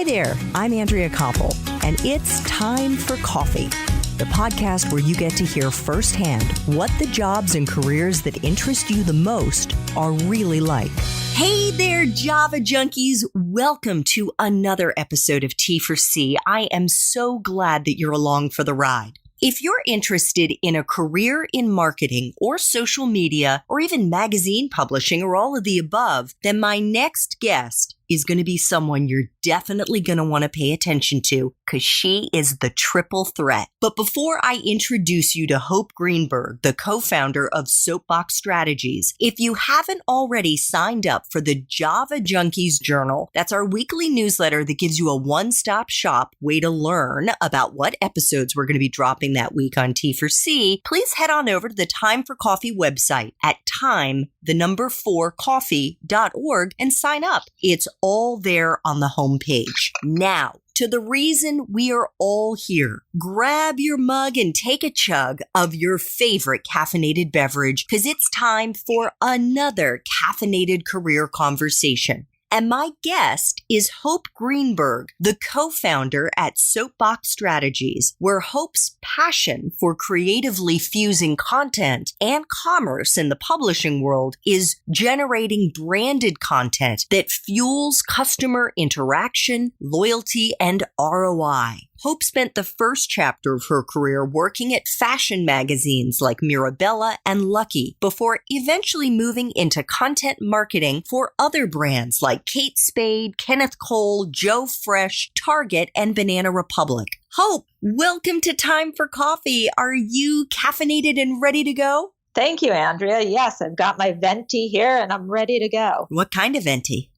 Hi there, I'm Andrea Koppel, and it's time for coffee, the podcast where you get to hear firsthand what the jobs and careers that interest you the most are really like. Hey there, Java junkies. Welcome to another episode of T4C. I am so glad that you're along for the ride. If you're interested in a career in marketing or social media or even magazine publishing or all of the above, then my next guest is going to be someone you're definitely going to want to pay attention to because she is the triple threat. But before I introduce you to Hope Greenberg, the co-founder of Soapbox Strategies, if you haven't already signed up for the Java Junkies Journal, that's our weekly newsletter that gives you a one-stop shop way to learn about what episodes we're going to be dropping that week on T4C, please head on over to the Time for Coffee website at time4coffee.org and sign up. It's all there on the homepage. Now, to the reason we are all here. Grab your mug and take a chug of your favorite caffeinated beverage because it's time for another caffeinated career conversation. And my guest is Hope Greenberg, the co-founder at Soapbox Strategies, where Hope's passion for creatively fusing content and commerce in the publishing world is generating branded content that fuels customer interaction, loyalty, and ROI. Hope spent the first chapter of her career working at fashion magazines like Mirabella and Lucky before eventually moving into content marketing for other brands like Kate Spade, Kenneth Cole, Joe Fresh, Target, and Banana Republic. Hope, welcome to Time for Coffee. Are you caffeinated and ready to go? Thank you, Andrea. Yes, I've got my venti here and I'm ready to go. What kind of venti?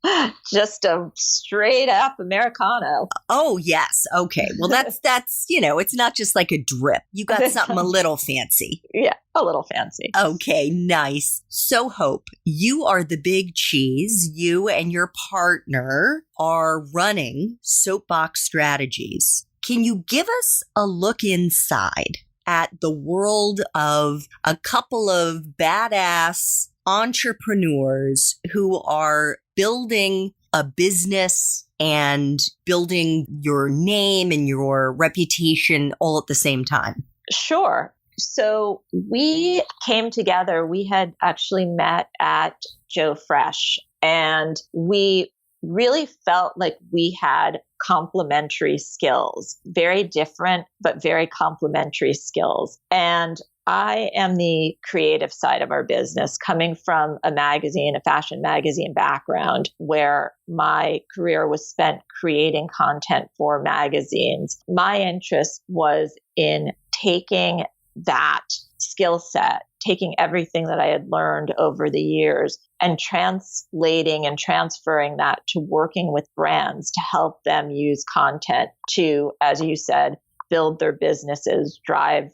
Just a straight up Americano. Oh, yes. Okay. Well, that's, it's not just like a drip. You got something a little fancy. Yeah, a little fancy. Okay, nice. So, Hope, you are the big cheese. You and your partner are running Soapbox Strategies. Can you give us a look inside at the world of a couple of badass entrepreneurs who are building a business and building your name and your reputation all at the same time? Sure. So we came together. We had actually met at Joe Fresh, and we really felt like we had complementary skills, very different, but very complementary skills. And I am the creative side of our business, coming from a fashion magazine background, where my career was spent creating content for magazines. My interest was in taking that skill set, taking everything that I had learned over the years and translating and transferring that to working with brands to help them use content to, as you said, build their businesses, drive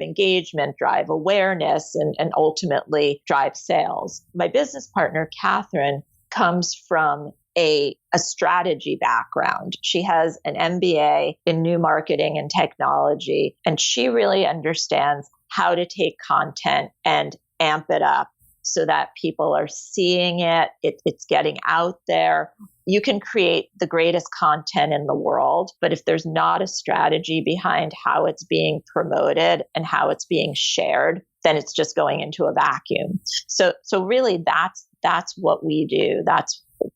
engagement, drive awareness, and ultimately drive sales. My business partner, Catherine, comes from a strategy background. She has an MBA in new marketing and technology, and she really understands how to take content and amp it up so that people are seeing it, it's getting out there. You can create the greatest content in the world, but if there's not a strategy behind how it's being promoted and how it's being shared, then it's just going into a vacuum. So really that's what we do.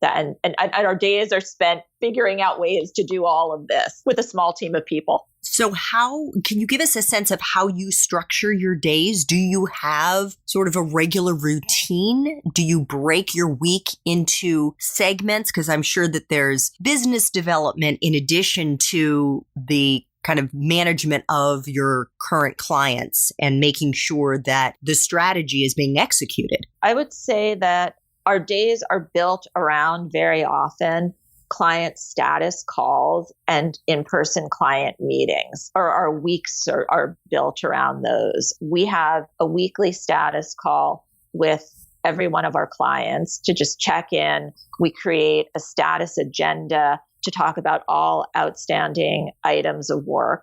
And our days are spent figuring out ways to do all of this with a small team of people. So how can you give us a sense of how you structure your days? Do you have sort of a regular routine? Do you break your week into segments? Because I'm sure that there's business development in addition to the kind of management of your current clients and making sure that the strategy is being executed. I would say that our days are built around, very often, client status calls and in-person client meetings, or our weeks are built around those. We have a weekly status call with every one of our clients to just check in. We create a status agenda to talk about all outstanding items of work.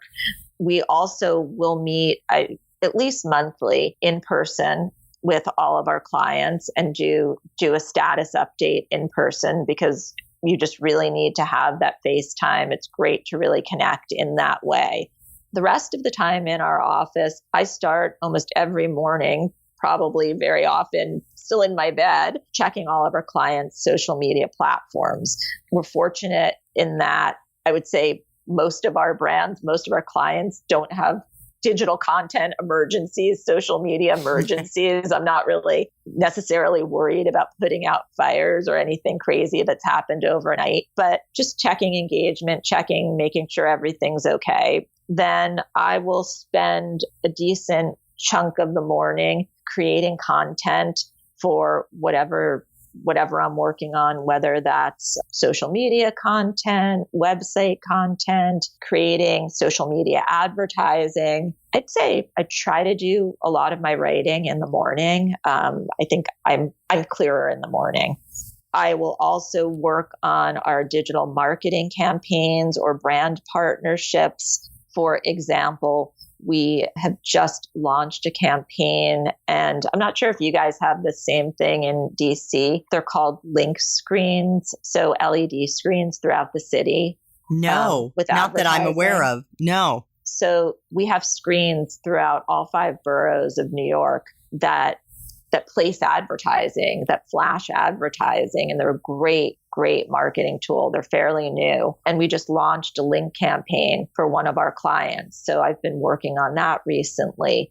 We also will meet at least monthly in person with all of our clients and do a status update in person, because you just really need to have that FaceTime. It's great to really connect in that way. The rest of the time in our office, I start almost every morning, probably very often still in my bed, checking all of our clients' social media platforms. We're fortunate in that I would say most of our brands, most of our clients don't have digital content emergencies, social media emergencies. I'm not really necessarily worried about putting out fires or anything crazy that's happened overnight, but just checking engagement, making sure everything's okay. Then I will spend a decent chunk of the morning creating content for whatever I'm working on, whether that's social media content, website content, creating social media advertising. I'd say I try to do a lot of my writing in the morning. I think I'm clearer in the morning. I will also work on our digital marketing campaigns or brand partnerships. For example, we have just launched a campaign, and I'm not sure if you guys have the same thing in DC. They're called link screens, so LED screens throughout the city. No, not that I'm aware of. No. So we have screens throughout all 5 boroughs of New York that place advertising, that flash advertising, and they're a great marketing tool. They're fairly new. And we just launched a link campaign for one of our clients. So I've been working on that recently.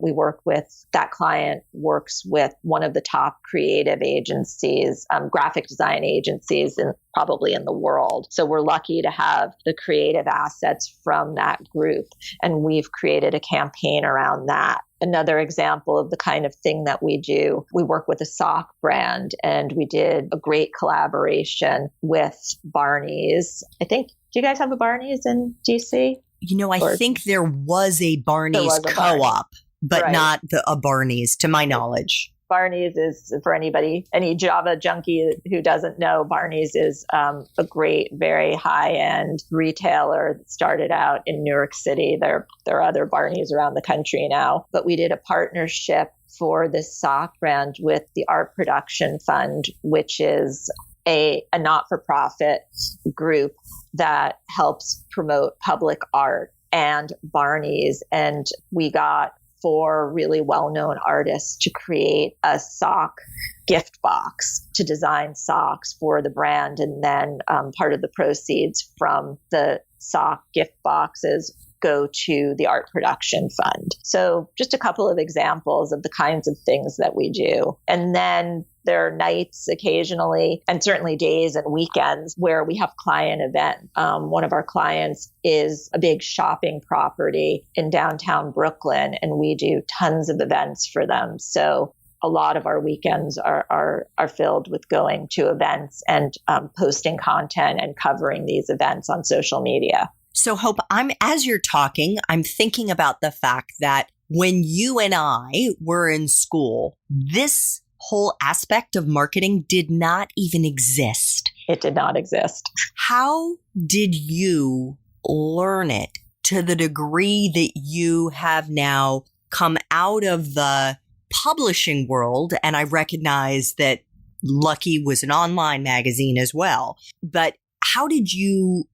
That client works with one of the top creative agencies, graphic design agencies probably in the world. So we're lucky to have the creative assets from that group. And we've created a campaign around that. Another example of the kind of thing that we do, we work with a sock brand, and we did a great collaboration with Barney's. Do you guys have a Barney's in DC? I think there was a Barney's co-op, but right. Not a Barney's to my knowledge. Barney's is, for any Java junkie who doesn't know, Barney's is a great, very high-end retailer that started out in New York City. There are other Barney's around the country now. But we did a partnership for this sock brand with the Art Production Fund, which is a not-for-profit group that helps promote public art, and Barney's. And we got 4 really well-known artists to create a sock gift box, to design socks for the brand. And then part of the proceeds from the sock gift boxes go to the Art Production Fund. So just a couple of examples of the kinds of things that we do. And then there are nights occasionally, and certainly days and weekends, where we have client events. One of our clients is a big shopping property in downtown Brooklyn, and we do tons of events for them. So a lot of our weekends are filled with going to events and posting content and covering these events on social media. So Hope, as you're talking, I'm thinking about the fact that when you and I were in school, this whole aspect of marketing did not even exist. It did not exist. How did you learn it to the degree that you have now come out of the publishing world? And I recognize that Lucky was an online magazine as well. But how did you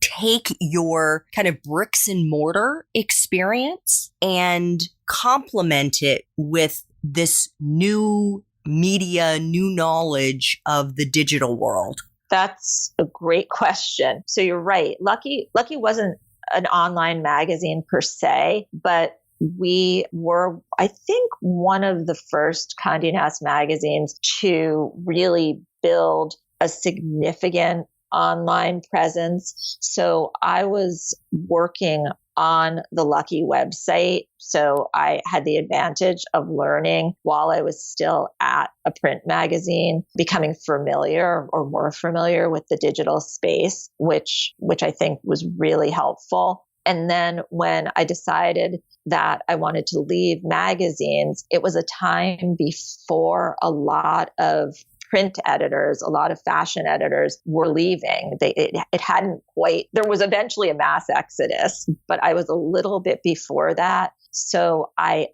take your kind of bricks and mortar experience and complement it with this new media, new knowledge of the digital world? That's a great question. So you're right. Lucky wasn't an online magazine per se, but we were, I think, one of the first Condé Nast magazines to really build a significant online presence. So I was working on the Lucky website. So I had the advantage of learning while I was still at a print magazine, becoming familiar or more familiar with the digital space, which I think was really helpful. And then when I decided that I wanted to leave magazines, it was a time before a lot of print editors, a lot of fashion editors were leaving. It hadn't quite, there was eventually a mass exodus, but I was a little bit before that. So I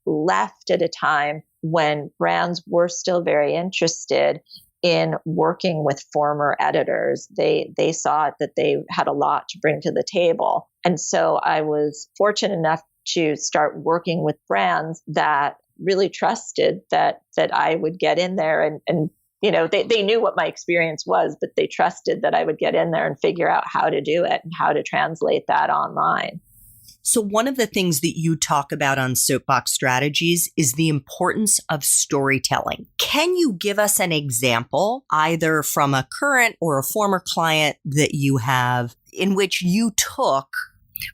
left at a time when brands were still very interested in working with former editors. They saw that they had a lot to bring to the table. And so I was fortunate enough to start working with brands that really trusted that I would get in there and they knew what my experience was, but they trusted that I would get in there and figure out how to do it and how to translate that online. So one of the things that you talk about on Soapbox Strategies is the importance of storytelling. Can you give us an example, either from a current or a former client that you have, in which you took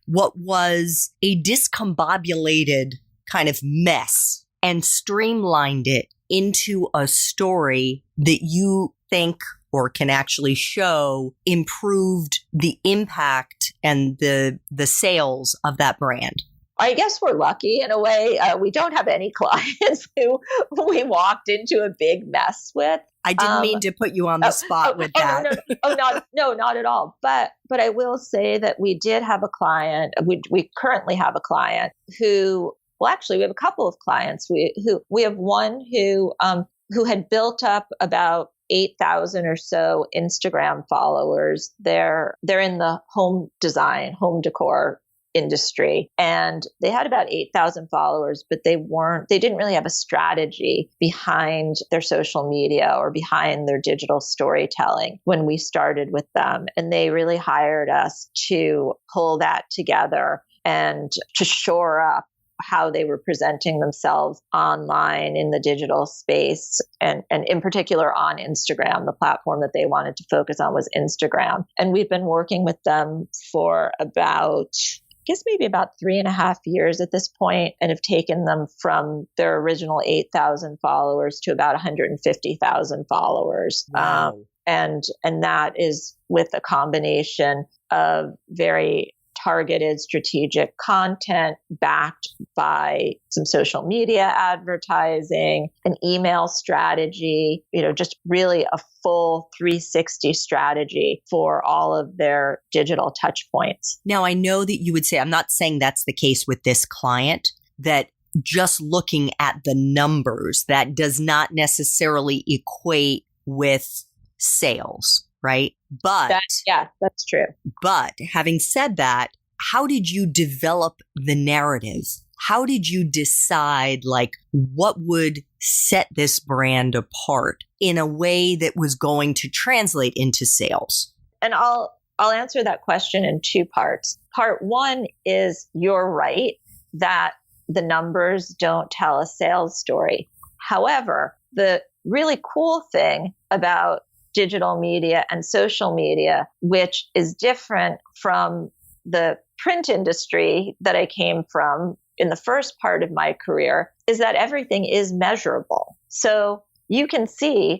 what was a discombobulated kind of mess and streamlined it into a story that you think or can actually show improved the impact and the sales of that brand? I guess we're lucky in a way. We don't have any clients who we walked into a big mess with. I didn't mean to put you on the spot with that. Not at all. But I will say that we did have a client. We currently have a client who. Well, actually, we have a couple of clients. We have one who had built up about 8,000 or so Instagram followers. They're in the home design, home decor industry, and they had about 8,000 followers, but they didn't really have a strategy behind their social media or behind their digital storytelling when we started with them. And they really hired us to pull that together and to shore up how they were presenting themselves online in the digital space, and in particular on Instagram. The platform that they wanted to focus on was Instagram. And we've been working with them for about 3.5 years at this point, and have taken them from their original 8,000 followers to about 150,000 followers. Wow. And that is with a combination of very targeted strategic content backed by some social media advertising, an email strategy, just really a full 360 strategy for all of their digital touch points. Now, I know that you would say, I'm not saying that's the case with this client, that just looking at the numbers, that does not necessarily equate with sales, right? But that's true. But having said that, how did you develop the narrative? How did you decide what would set this brand apart in a way that was going to translate into sales? And I'll answer that question in two parts. Part one is, you're right that the numbers don't tell a sales story. However, the really cool thing about digital media and social media, which is different from the print industry that I came from in the first part of my career, is that everything is measurable. So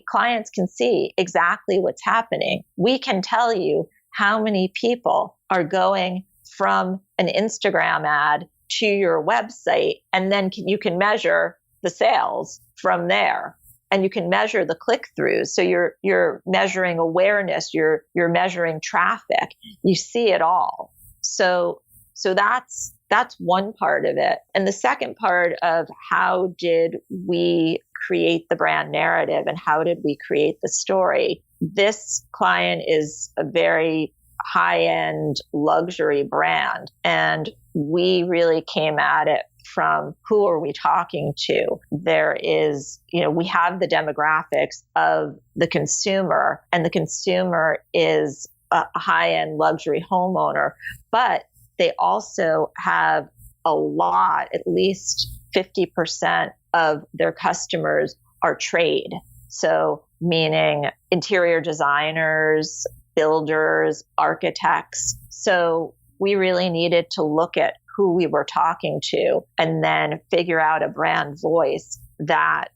clients can see exactly what's happening. We can tell you how many people are going from an Instagram ad to your website, and then you can measure the sales from there. And you can measure the click-throughs. So you're measuring awareness, you're measuring traffic. You see it all. So that's one part of it. And the second part of how did we create the brand narrative and how did we create the story? This client is a very high-end luxury brand, and we really came at it from who are we talking to? There is, we have the demographics of the consumer, and the consumer is a high-end luxury homeowner, but they also have a lot, at least 50% of their customers are trade. So meaning interior designers, builders, architects. So we really needed to look at who we were talking to and then figure out a brand voice that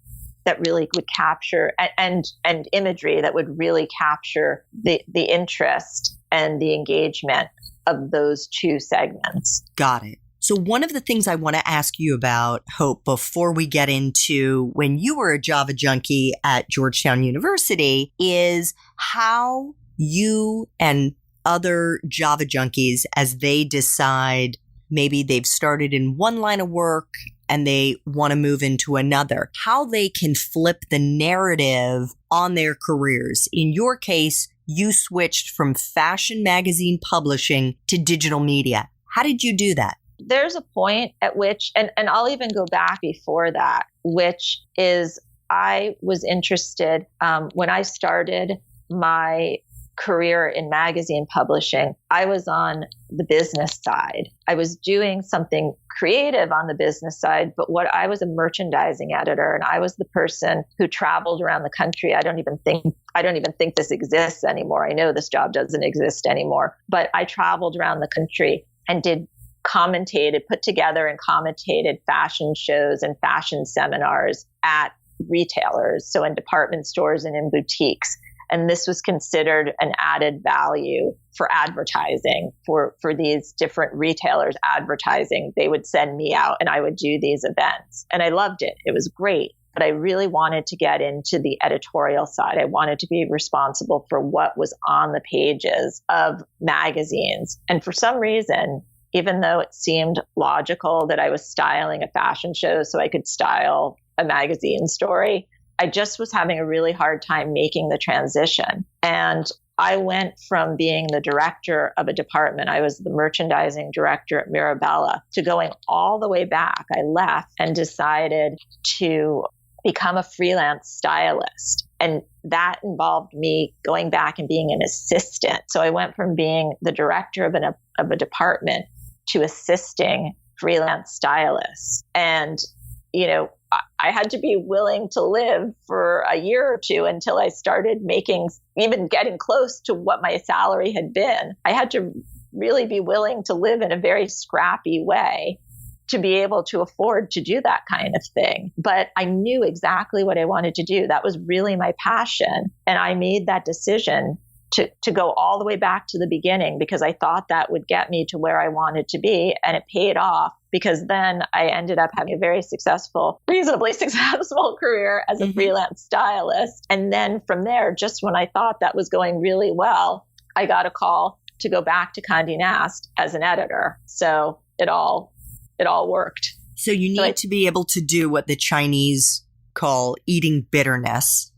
really would capture and imagery that would really capture the interest and the engagement of those two segments. Got it. So one of the things I want to ask you about, Hope, before we get into when you were a Java junkie at Georgetown University, is how you and other Java junkies, as they decide maybe they've started in one line of work and they want to move into another, how they can flip the narrative on their careers. In your case, you switched from fashion magazine publishing to digital media. How did you do that? There's a point at which, and I'll even go back before that, which is I was interested when I started my career in magazine publishing. I was on the business side. I was doing something creative on the business side, but I was a merchandising editor, and I was the person who traveled around the country. I don't even think this exists anymore. I know this job doesn't exist anymore, but I traveled around the country and put together and commentated fashion shows and fashion seminars at retailers, so in department stores and in boutiques. And this was considered an added value for advertising, for these different retailers advertising. They would send me out and I would do these events. And I loved it. It was great. But I really wanted to get into the editorial side. I wanted to be responsible for what was on the pages of magazines. And for some reason, even though it seemed logical that I was styling a fashion show so I could style a magazine story, I just was having a really hard time making the transition. And I went from being the director of a department, I was the merchandising director at Mirabella, to going all the way back. I left and decided to become a freelance stylist. And that involved me going back and being an assistant. So I went from being the director of a department to assisting freelance stylists. And, I had to be willing to live for a year or two until I started even getting close to what my salary had been. I had to really be willing to live in a very scrappy way to be able to afford to do that kind of thing. But I knew exactly what I wanted to do. That was really my passion. And I made that decision to go all the way back to the beginning because I thought that would get me to where I wanted to be. And it paid off because then I ended up having a very reasonably successful career as a freelance stylist. And then from there, just when I thought that was going really well, I got a call to go back to Condé Nast as an editor. So it all worked. So you need to be able to do what the Chinese call eating bitterness.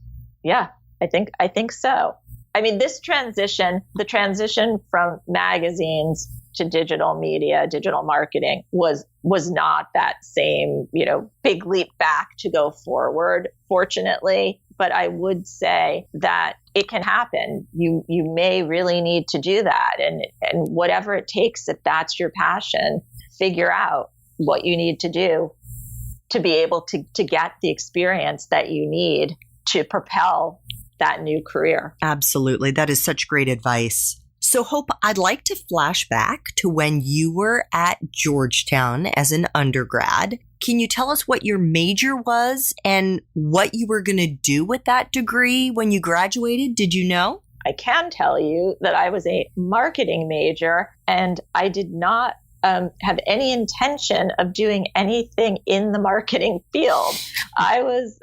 Yeah, I think so. I mean, the transition from magazines to digital media, digital marketing was not that same, big leap back to go forward, fortunately. But I would say that it can happen. You may really need to do that. And whatever it takes, if that's your passion, figure out what you need to do to be able to get the experience that you need to propel that new career. Absolutely. That is such great advice. So Hope, I'd like to flash back to when you were at Georgetown as an undergrad. Can you tell us what your major was and what you were going to do with that degree when you graduated? Did you know? I can tell you that I was a marketing major and I did not have any intention of doing anything in the marketing field. I was,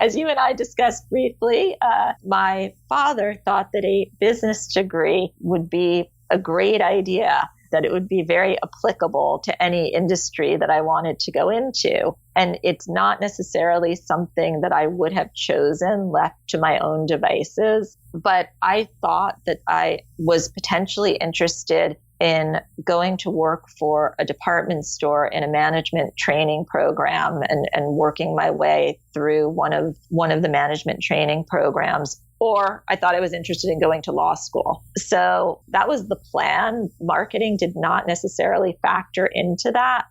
as you and I discussed briefly, my father thought that a business degree would be a great idea, that it would be very applicable to any industry that I wanted to go into. And it's not necessarily something that I would have chosen left to my own devices, but I thought that I was potentially interested in going to work for a department store in a management training program and working my way through one of the management training programs. Or I thought I was interested in going to law school. So that was the plan. Marketing did not necessarily factor into that,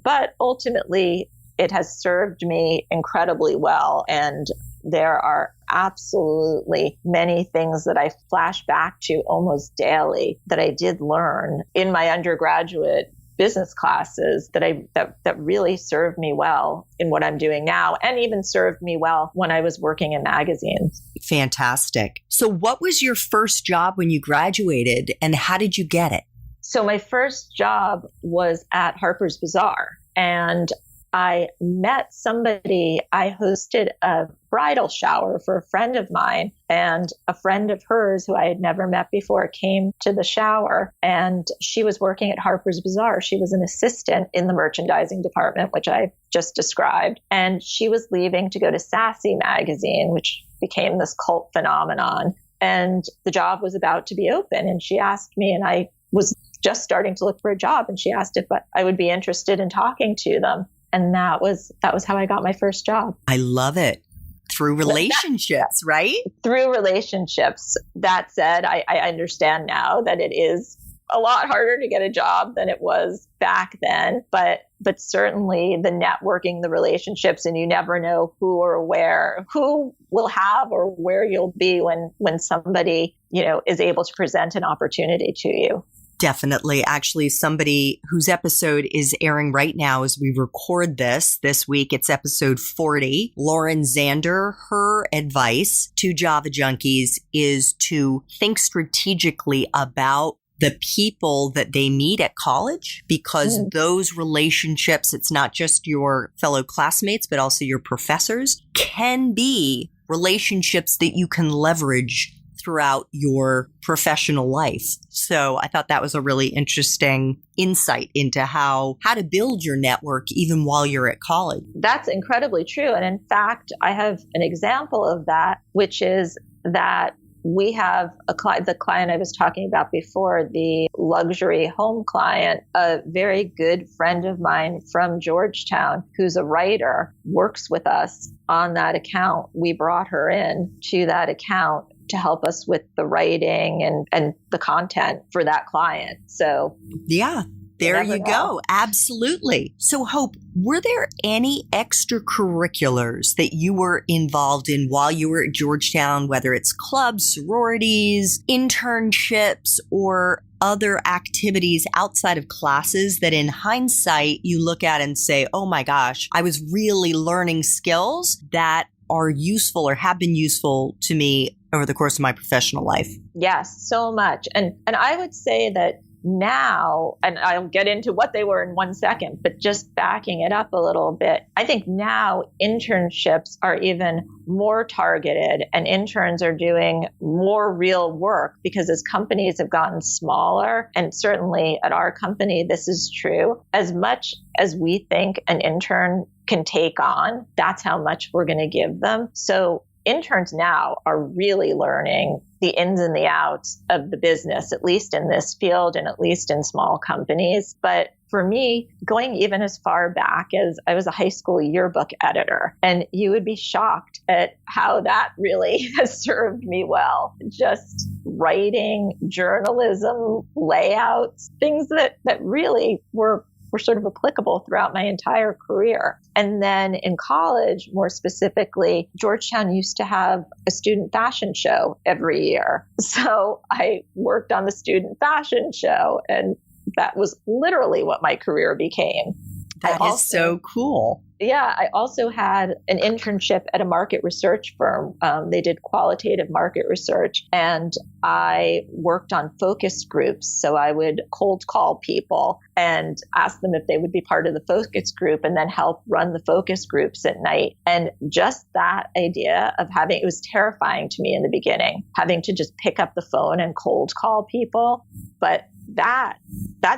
but ultimately it has served me incredibly well. And there are absolutely many things that I flash back to almost daily that I did learn in my undergraduate business classes that really served me well in what I'm doing now, and even served me well when I was working in magazines. Fantastic. So what was your first job when you graduated and how did you get it? So my first job was at Harper's Bazaar, and I met somebody. I hosted a bridal shower for a friend of mine, and a friend of hers who I had never met before came to the shower, and she was working at Harper's Bazaar. She was an assistant in the merchandising department, which I just described, and she was leaving to go to Sassy magazine, which became this cult phenomenon. And the job was about to be open, and she asked me, and I was just starting to look for a job, and she asked if I would be interested in talking to them. And that was how I got my first job. I love it. Through relationships, right? Through relationships. That said, I understand now that it is a lot harder to get a job than it was back then. But certainly the networking, the relationships, and you never know who or where, who will have or where you'll be when somebody, is able to present an opportunity to you. Definitely. Actually, somebody whose episode is airing right now as we record this week, it's episode 40, Lauren Zander, her advice to Java junkies is to think strategically about the people that they meet at college, because those relationships, it's not just your fellow classmates, but also your professors, can be relationships that you can leverage throughout your professional life. So I thought that was a really interesting insight into how to build your network even while you're at college. That's incredibly true. And in fact, I have an example of that, which is that we have the client I was talking about before, the luxury home client, a very good friend of mine from Georgetown, who's a writer, works with us on that account. We brought her in to that account to help us with the writing and the content for that client. So yeah. There you go. Absolutely. So Hope, were there any extracurriculars that you were involved in while you were at Georgetown, whether it's clubs, sororities, internships, or other activities outside of classes that in hindsight you look at and say, oh my gosh, I was really learning skills that are useful or have been useful to me over the course of my professional life? Yes, so much. And I would say that now, and I'll get into what they were in 1 second, but just backing it up a little bit, I think now internships are even more targeted and interns are doing more real work, because as companies have gotten smaller, and certainly at our company, this is true, as much as we think an intern can take on, that's how much we're going to give them. So interns now are really learning the ins and the outs of the business, at least in this field and at least in small companies. But for me, going even as far back as I was a high school yearbook editor, and you would be shocked at how that really has served me well. Just writing, journalism, layouts, things that really were sort of applicable throughout my entire career. And then in college, more specifically, Georgetown used to have a student fashion show every year. So I worked on the student fashion show, and that was literally what my career became. That is so cool. Yeah, I also had an internship at a market research firm. They did qualitative market research, and I worked on focus groups. So I would cold call people and ask them if they would be part of the focus group, and then help run the focus groups at night. And just that idea of it was terrifying to me in the beginning, having to just pick up the phone and cold call people. But that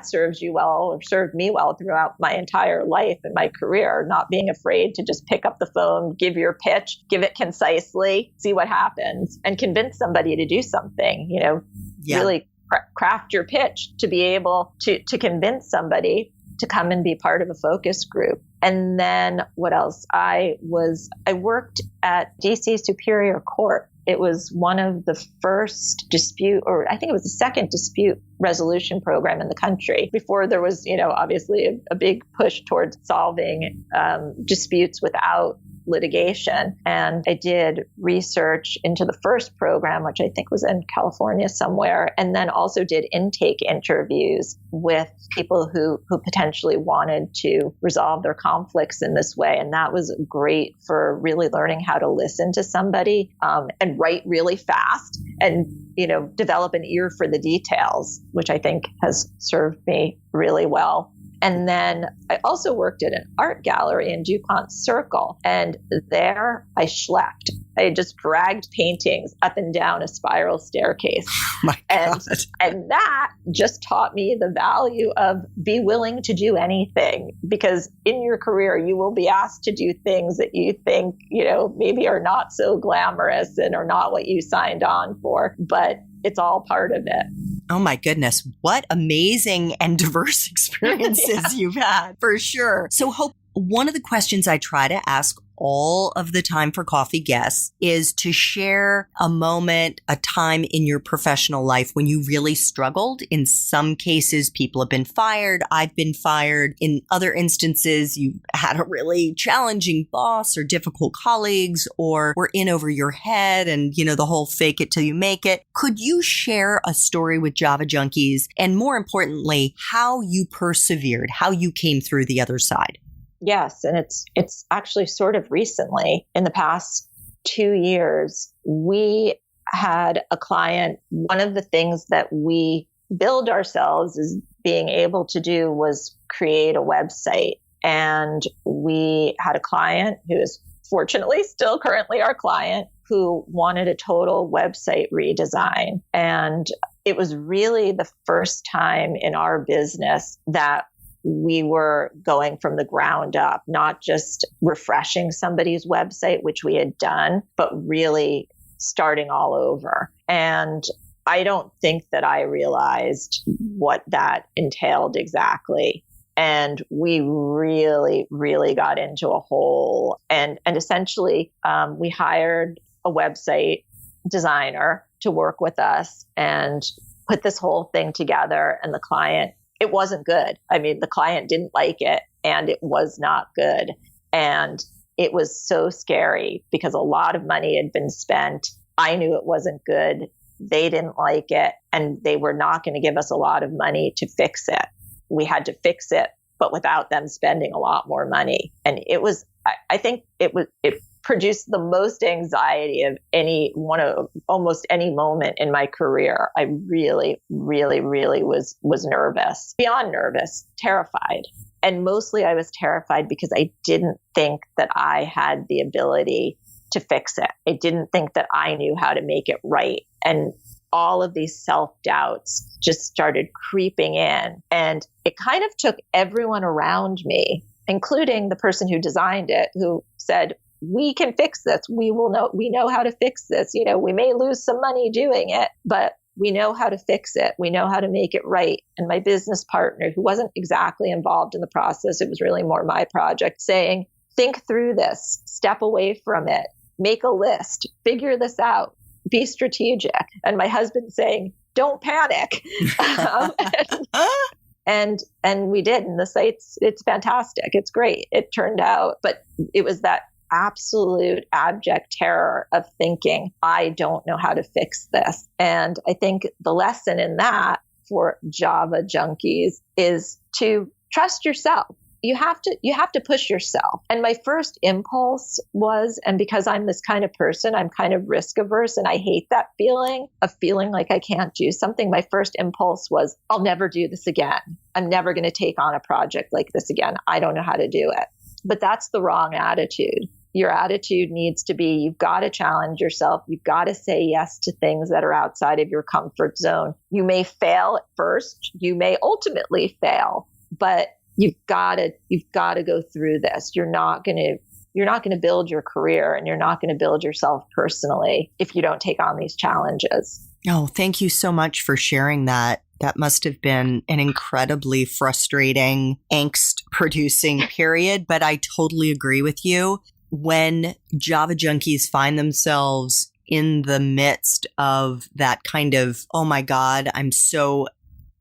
serves you well, or served me well throughout my entire life and my career, not being afraid to just pick up the phone, give your pitch, give it concisely, see what happens, and convince somebody to do something, really craft your pitch to be able to convince somebody to come and be part of a focus group. And then what else? I worked at DC Superior Court. It was one of the first dispute, or I think it was the second dispute resolution program in the country, before there was, obviously a big push towards solving disputes without litigation. And I did research into the first program, which I think was in California somewhere, and then also did intake interviews with people who potentially wanted to resolve their conflicts in this way. And that was great for really learning how to listen to somebody and write really fast and, develop an ear for the details, which I think has served me really well. And then I also worked at an art gallery in DuPont Circle. And there I schlepped. I just dragged paintings up and down a spiral staircase. My God. And that just taught me the value of be willing to do anything, because in your career, you will be asked to do things that you think, maybe are not so glamorous and are not what you signed on for, but it's all part of it. Oh my goodness. What amazing and diverse experiences you've had, for sure. So Hope, one of the questions I try to ask all of the Time for Coffee guests is to share a moment, a time in your professional life when you really struggled. In some cases, people have been fired. I've been fired. In other instances, you had a really challenging boss or difficult colleagues, or were in over your head and, the whole fake it till you make it. Could you share a story with Java Junkies, and more importantly, how you persevered, how you came through the other side? Yes. And it's actually sort of recently, in the past 2 years, we had a client. One of the things that we billed ourselves as being able to do was create a website. And we had a client who is fortunately still currently our client, who wanted a total website redesign. And it was really the first time in our business that we were going from the ground up, not just refreshing somebody's website, which we had done, but really starting all over. And I don't think that I realized what that entailed exactly. And we really, really got into a hole. And essentially, we hired a website designer to work with us and put this whole thing together. And the client, it wasn't good. I mean, the client didn't like it, and it was not good. And it was so scary because a lot of money had been spent. I knew it wasn't good. They didn't like it, and they were not going to give us a lot of money to fix it. We had to fix it, but without them spending a lot more money. And it was, I think it produced the most anxiety of almost any moment in my career. I really, really, really was nervous, beyond nervous, terrified. And mostly I was terrified because I didn't think that I had the ability to fix it. I didn't think that I knew how to make it right. And all of these self-doubts just started creeping in. And it kind of took everyone around me, including the person who designed it, who said, we can fix this. We know how to fix this. We may lose some money doing it, but we know how to fix it. We know how to make it right. And my business partner, who wasn't exactly involved in the process, it was really more my project, saying, think through this, step away from it, make a list, figure this out, be strategic. And my husband saying, don't panic. And we did. And the site's, it's fantastic. It's great. It turned out, but it was that absolute abject terror of thinking, I don't know how to fix this. And I think the lesson in that for Java junkies is to trust yourself. You have to push yourself. And my first impulse was, and because I'm this kind of person, I'm kind of risk averse and I hate that feeling of feeling like I can't do something. My first impulse was, I'll never do this again. I'm never going to take on a project like this again. I don't know how to do it. But that's the wrong attitude. Your attitude needs to be, you've got to challenge yourself. You've got to say yes to things that are outside of your comfort zone. You may fail at first. You may ultimately fail, but you've got to go through this. You're not going to build your career, and you're not going to build yourself personally if you don't take on these challenges. Oh, thank you so much for sharing that. That must have been an incredibly frustrating, angst-producing period, but I totally agree with you. When Java junkies find themselves in the midst of that kind of, oh my God, I'm so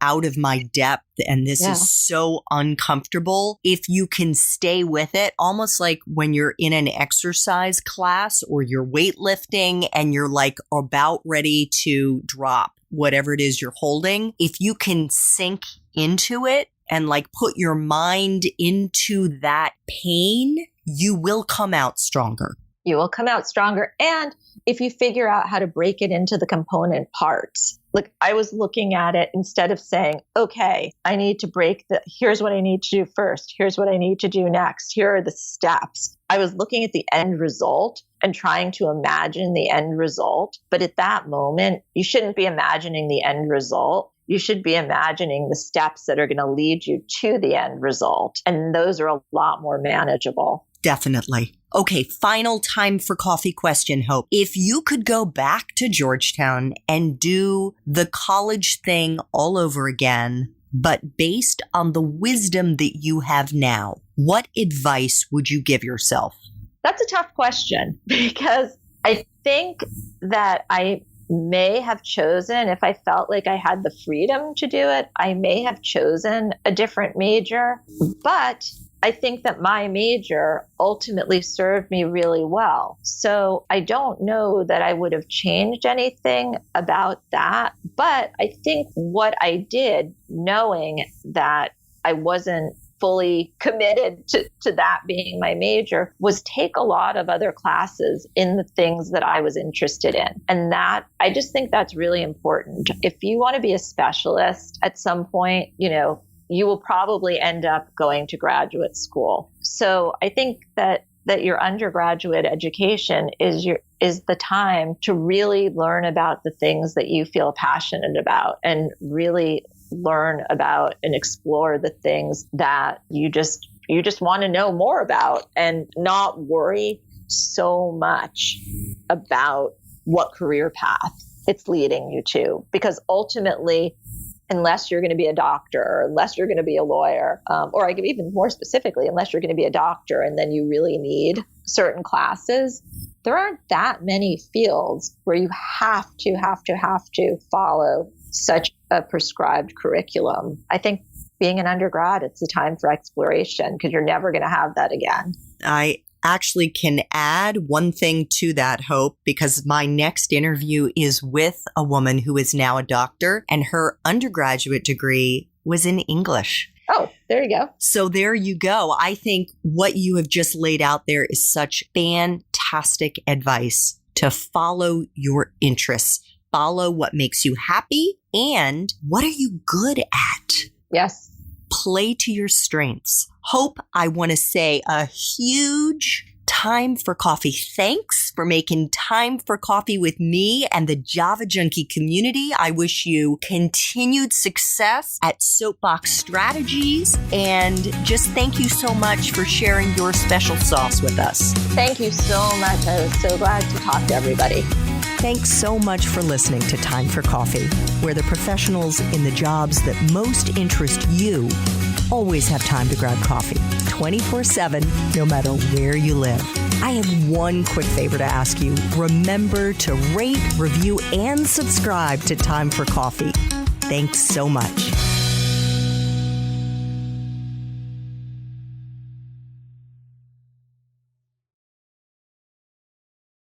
out of my depth and this is so uncomfortable. If you can stay with it, almost like when you're in an exercise class or you're weightlifting and you're like about ready to drop whatever it is you're holding, if you can sink into it and like put your mind into that pain, you will come out stronger. You will come out stronger. And if you figure out how to break it into the component parts, like I was looking at it instead of saying, okay, I need to here's what I need to do first. Here's what I need to do next. Here are the steps. I was looking at the end result and trying to imagine the end result. But at that moment, you shouldn't be imagining the end result. You should be imagining the steps that are going to lead you to the end result. And those are a lot more manageable. Definitely. Okay, final time for coffee question, Hope. If you could go back to Georgetown and do the college thing all over again, but based on the wisdom that you have now, what advice would you give yourself? That's a tough question because I think that I may have chosen, if I felt like I had the freedom to do it, I may have chosen a different major. But I think that my major ultimately served me really well. So I don't know that I would have changed anything about that. But I think what I did, knowing that I wasn't fully committed to that being my major, was take a lot of other classes in the things that I was interested in. And that, I just think that's really important. If you want to be a specialist at some point, you will probably end up going to graduate school. So I think that your undergraduate education is the time to really learn about the things that you feel passionate about and really learn about and explore the things that you just want to know more about and not worry so much about what career path it's leading you to. Because ultimately, unless you're going to be a doctor, or unless you're going to be a lawyer, or I give even more specifically, unless you're going to be a doctor and then you really need certain classes, there aren't that many fields where you have to follow such a prescribed curriculum. I think being an undergrad, it's a time for exploration because you're never going to have that again. I actually can add one thing to that, Hope, because my next interview is with a woman who is now a doctor, and her undergraduate degree was in English. Oh, there you go. So there you go. I think what you have just laid out there is such fantastic advice to follow your interests, follow what makes you happy, and what are you good at? Yes. Play to your strengths. Hope, I want to say a huge time for coffee. Thanks for making time for coffee with me and the Java Junkie community. I wish you continued success at Soapbox Strategies, and just thank you so much for sharing your special sauce with us. Thank you so much. I was so glad to talk to everybody. Thanks so much for listening to Time for Coffee, where the professionals in the jobs that most interest you always have time to grab coffee 24/7, no matter where you live. I have one quick favor to ask you. Remember to rate, review, and subscribe to Time for Coffee. Thanks so much.